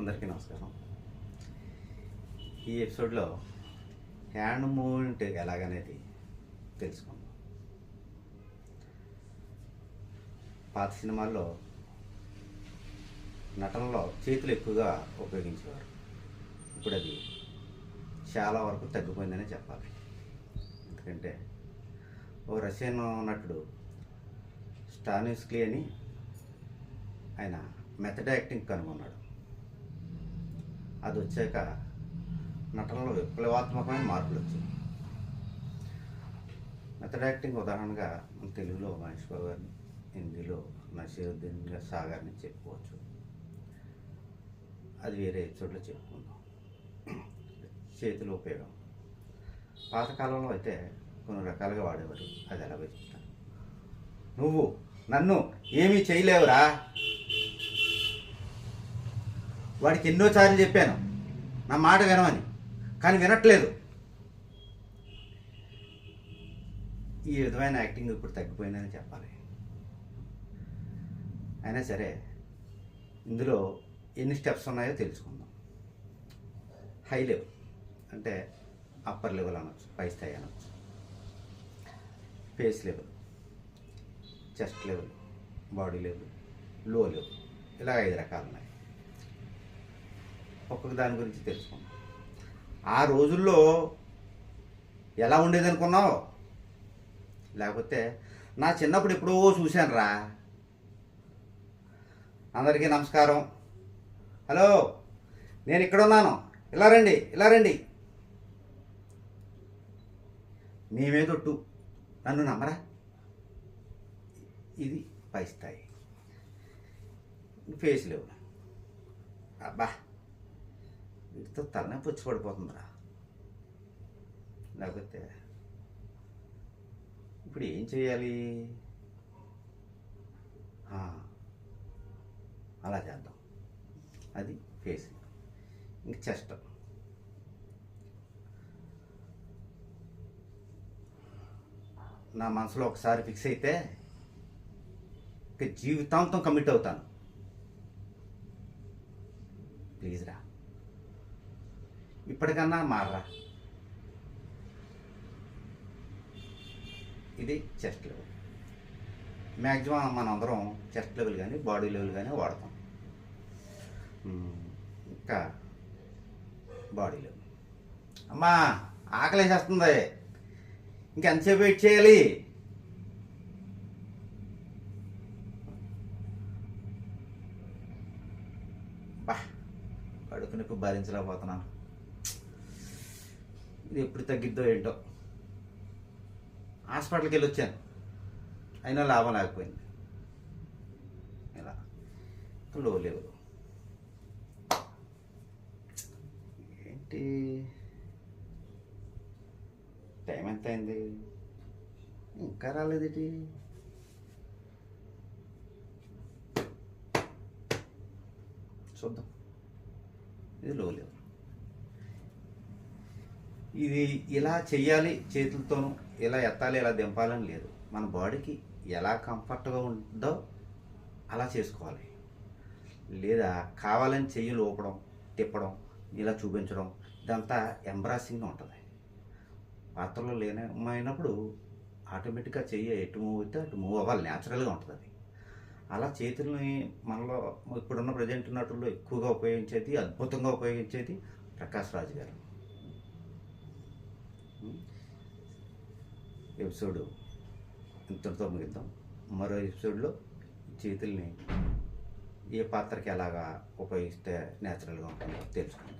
అందరికీ నమస్కారం. ఈ ఎపిసోడ్లో హ్యాండ్ మూవ్మెంట్ ఎలాగనేది తెలుసుకుందాం. పాత సినిమాల్లో నటనలో చేతులు ఎక్కువగా ఉపయోగించేవారు. ఇప్పుడు అది చాలా వరకు తగ్గిపోయిందనే చెప్పాలి. ఎందుకంటే ఓ రష్యన్ నటుడు స్టానిస్కీ అని ఆయన మెథడ్ యాక్టింగ్ కనుగొన్నాడు. అది వచ్చాక నటనలో విప్లవాత్మకమైన మార్పులు వచ్చాయి. మెథడ్ యాక్టింగ్ ఉదాహరణగా మన తెలుగులో మహేష్ బాబు గారిని, హిందీలో నసీరుద్దీన్ షా గారిని చెప్పుకోవచ్చు. అది వేరే ఎపిసోడ్లో చెప్పుకుందాం. చేతుల ఉపయోగం పాతకాలంలో అయితే కొన్ని రకాలుగా వాడేవారు. అది ఎలాగో చెప్తాను. నువ్వు నన్ను ఏమీ చేయలేవురా, వాడికి ఎన్నోసార్లు చెప్పాను నా మాట వినమని, కానీ వినట్లేదు. ఈ విధమైన యాక్టింగ్ ఇప్పుడు తగ్గిపోయిందని చెప్పాలి. అయినా సరే ఇందులో ఎన్ని స్టెప్స్ ఉన్నాయో తెలుసుకుందాం. హై లెవెల్ అంటే అప్పర్ లెవెల్ అనొచ్చు, పై స్థాయి అనొచ్చు. Face level, chest level, body level, లో లెవెల్, ఇలా 5 రకాలు ఉన్నాయి. ఒక్కొక్క దాని గురించి తెలుసుకుందాం. ఆ రోజుల్లో ఎలా ఉండేది అనుకున్నావు? లేకపోతే నా చిన్నప్పుడు ఎప్పుడో చూశాను రా. అందరికీ నమస్కారం, హలో నేను ఇక్కడ ఉన్నాను, ఇలా రండి ఇలా రండి. మేమేదొట్టు నన్ను నమ్మరా? ఇది పై స్థాయి. ఫేస్ లెవెల్, అబ్బా వీటితో తలనొప్పి వచ్చి పడిపోతుందిరా. లేకపోతే ఇప్పుడు ఏం చేయాలి? అలా చేద్దాం. అది ఫేస్. ఇంక చెస్ట్. నా మనసులో ఒకసారి ఫిక్స్ అయితే ఇక జీవితాంతం కమిట్ అవుతాను. ప్లీజ్ రా, ఇప్పటికన్నా మారరా. ఇది చెస్ట్ లెవెల్. మ్యాక్సిమం మనం అందరం చెస్ట్ లెవెల్ కానీ బాడీ లెవెల్ కానీ వాడతాం. ఇంకా బాడీ లెవెల్. అమ్మా ఆకలేసేస్తుంది, ఇంకెంతసేపు వెయిట్ చేయాలి? బా కడుపు నొప్పి భరించలేకపోతున్నాను. ఇది ఎప్పుడు తగ్గిద్దో ఏంటో. హాస్పిటల్కి వెళ్ళి వచ్చాను, అయినా లాభం లేకపోయింది. ఇలా లో లెవెల్ ఏంటి? టైం ఎంత అయింది? ఇంకా రాలేదేంటి? చూద్దాం. ఇది లో లెవెల్. ఇది ఇలా చెయ్యాలి, చేతులతోనూ ఇలా ఎత్తాలి, ఇలా దింపాలని లేదు. మన బాడీకి ఎలా కంఫర్ట్గా ఉంటుందో అలా చేసుకోవాలి. లేదా కావాలని చెయ్యి లోపడం, తిప్పడం, ఇలా చూపించడం, ఇదంతా ఎంబ్రాసింగ్గా ఉంటుంది. పాత్రలో లేనమైనప్పుడు ఆటోమేటిక్గా చెయ్యి ఎటు మూవ్ అయితే అటు మూవ్ అవ్వాలి, న్యాచురల్గా ఉంటుంది అది. అలా చేతుల్ని మనలో ఇప్పుడున్న ప్రజెంట్ నటుల్లో ఎక్కువగా ఉపయోగించేది, అద్భుతంగా ఉపయోగించేది ప్రకాష్ రాజ్ గారు. ఎపిసోడ్ ఇంతటితో ముగిద్దాం. మరో ఎపిసోడ్లో చేతుల్ని ఏ పాత్రకి ఎలాగా ఉపయోగిస్తే న్యాచురల్గా ఉంటుందో తెలుసుకుందాం.